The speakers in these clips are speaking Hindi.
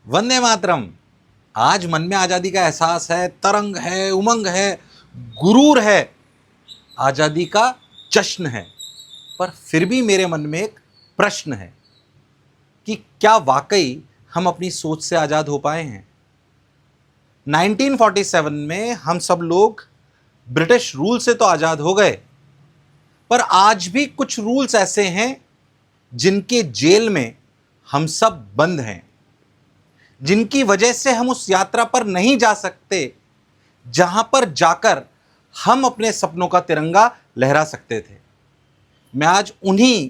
वंदे मातरम। आज मन में आजादी का एहसास है, तरंग है, उमंग है, गुरूर है, आजादी का जश्न है। पर फिर भी मेरे मन में एक प्रश्न है कि क्या वाकई हम अपनी सोच से आजाद हो पाए हैं? 1947 में हम सब लोग ब्रिटिश रूल से तो आजाद हो गए, पर आज भी कुछ रूल्स ऐसे हैं जिनके जेल में हम सब बंद हैं, जिनकी वजह से हम उस यात्रा पर नहीं जा सकते जहां पर जाकर हम अपने सपनों का तिरंगा लहरा सकते थे। मैं आज उन्हीं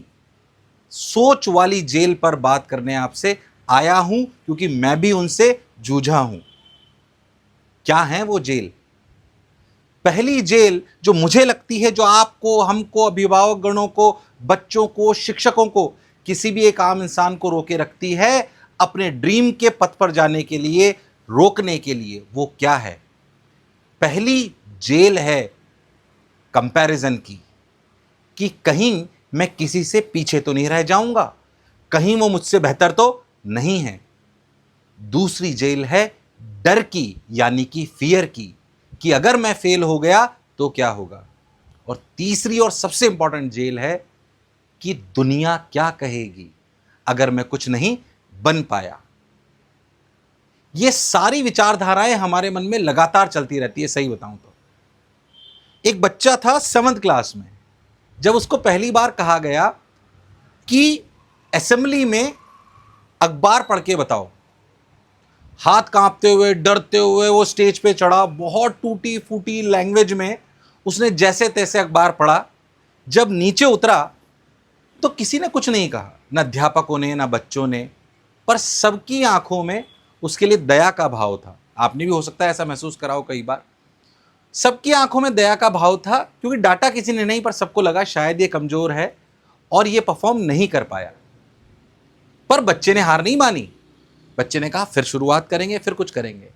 सोच वाली जेल पर बात करने आपसे आया हूं, क्योंकि मैं भी उनसे जूझा हूं। क्या है वो जेल? पहली जेल जो मुझे लगती है, जो आपको, हमको, अभिभावक गणों को, बच्चों को, शिक्षकों को, किसी भी एक आम इंसान को रोके रखती है अपने ड्रीम के पथ पर जाने के लिए, रोकने के लिए, वो क्या है? पहली जेल है कंपैरिजन की, कि कहीं मैं किसी से पीछे तो नहीं रह जाऊंगा, कहीं वो मुझसे बेहतर तो नहीं है। दूसरी जेल है डर की, यानी कि फियर की, कि अगर मैं फेल हो गया तो क्या होगा। और तीसरी और सबसे इंपॉर्टेंट जेल है कि दुनिया क्या कहेगी अगर मैं कुछ नहीं बन पाया। ये सारी विचारधाराएं हमारे मन में लगातार चलती रहती है। सही बताऊं तो एक बच्चा था 7th क्लास में, जब उसको पहली बार कहा गया कि असेंबली में अखबार पढ़ के बताओ, हाथ कांपते हुए, डरते हुए वो स्टेज पे चढ़ा। बहुत टूटी फूटी लैंग्वेज में उसने जैसे तैसे अखबार पढ़ा। जब नीचे उतरा तो किसी ने कुछ नहीं कहा, ना अध्यापकों ने, ना बच्चों ने, पर सबकी आंखों में उसके लिए दया का भाव था। आपने भी हो सकता है ऐसा महसूस करा हो कई बार। सबकी आंखों में दया का भाव था, क्योंकि डांटा किसी ने नहीं, पर सबको लगा शायद ये कमजोर है और ये परफॉर्म नहीं कर पाया। पर बच्चे ने हार नहीं मानी। बच्चे ने कहा फिर शुरुआत करेंगे, फिर कुछ करेंगे।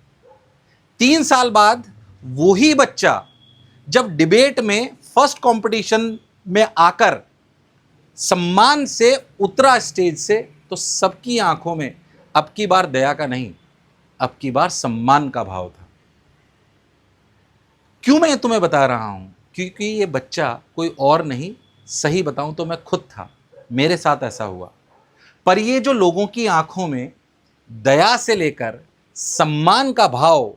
3 साल बाद वही बच्चा जब डिबेट में फर्स्ट कंपटीशन में आकर सम्मान से उतरा स्टेज से, तो सबकी आंखों में अब की बार दया का नहीं, अब की बार सम्मान का भाव था। क्यों मैं तुम्हें बता रहा हूं? क्योंकि ये बच्चा कोई और नहीं, सही बताऊं तो मैं खुद था। मेरे साथ ऐसा हुआ। पर ये जो लोगों की आंखों में दया से लेकर सम्मान का भाव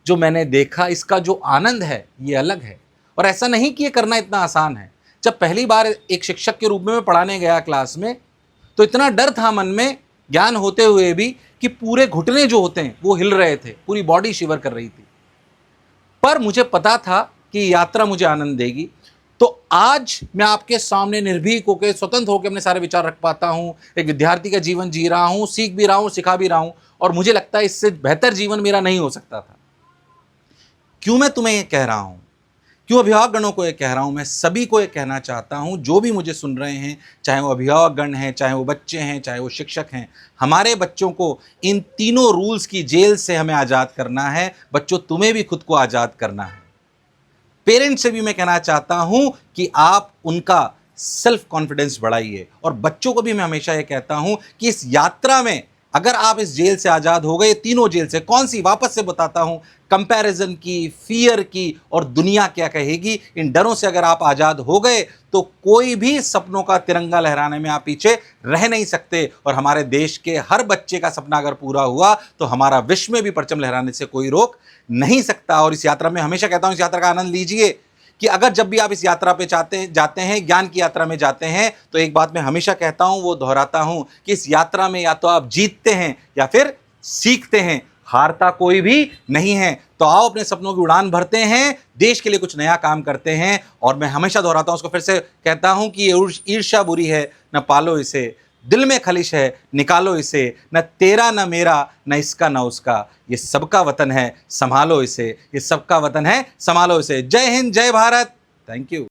जो मैंने देखा, इसका जो आनंद है ये अलग है। और ऐसा नहीं कि ये करना इतना आसान है। जब पहली बार एक शिक्षक के रूप में मैं पढ़ाने गया क्लास में, तो इतना डर था मन में, ज्ञान होते हुए भी, कि पूरे घुटने जो होते हैं वो हिल रहे थे, पूरी बॉडी शिवर कर रही थी। पर मुझे पता था कि यात्रा मुझे आनंद देगी। तो आज मैं आपके सामने निर्भीक होकर, स्वतंत्र होकर अपने सारे विचार रख पाता हूं। एक विद्यार्थी का जीवन जी रहा हूं, सीख भी रहा हूं, सिखा भी रहा हूं, और मुझे लगता है इससे बेहतर जीवन मेरा नहीं हो सकता था। क्यों मैं तुम्हें ये कह रहा हूं, क्यों अभिभावक गणों को ये कह रहा हूं? मैं सभी को ये कहना चाहता हूं, जो भी मुझे सुन रहे हैं, चाहे वो अभिभावक गण हैं, चाहे वो बच्चे हैं, चाहे वो शिक्षक हैं, हमारे बच्चों को इन तीनों रूल्स की जेल से हमें आज़ाद करना है। बच्चों, तुम्हें भी खुद को आज़ाद करना है। पेरेंट्स से भी मैं कहना चाहता हूं कि आप उनका सेल्फ कॉन्फिडेंस बढ़ाइए। और बच्चों को भी मैं हमेशा ये कहता हूं कि इस यात्रा में अगर आप इस जेल से आज़ाद हो गए, तीनों जेल से, कौन सी? वापस से बताता हूं, कंपैरिजन की, फियर की, और दुनिया क्या कहेगी, इन डरों से अगर आप आज़ाद हो गए तो कोई भी सपनों का तिरंगा लहराने में आप पीछे रह नहीं सकते। और हमारे देश के हर बच्चे का सपना अगर पूरा हुआ तो हमारा विश्व में भी परचम लहराने से कोई रोक नहीं सकता। और इस यात्रा में हमेशा कहता हूं, इस यात्रा का आनंद लीजिए, कि अगर जब भी आप इस यात्रा पे जाते हैं, ज्ञान की यात्रा में जाते हैं, तो एक बात मैं हमेशा कहता हूं, वो दोहराता हूं, कि इस यात्रा में या तो आप जीतते हैं या फिर सीखते हैं। हारता कोई भी नहीं है। तो आओ अपने सपनों की उड़ान भरते हैं, देश के लिए कुछ नया काम करते हैं। और मैं हमेशा दोहराता हूं, उसको फिर से कहता हूं कि ये ईर्ष्या बुरी है, न पालो इसे, दिल में खलिश है निकालो इसे, न तेरा न मेरा, न इसका न उसका, ये सबका वतन है संभालो इसे, ये सबका वतन है संभालो इसे। जय हिंद, जय भारत। Thank you.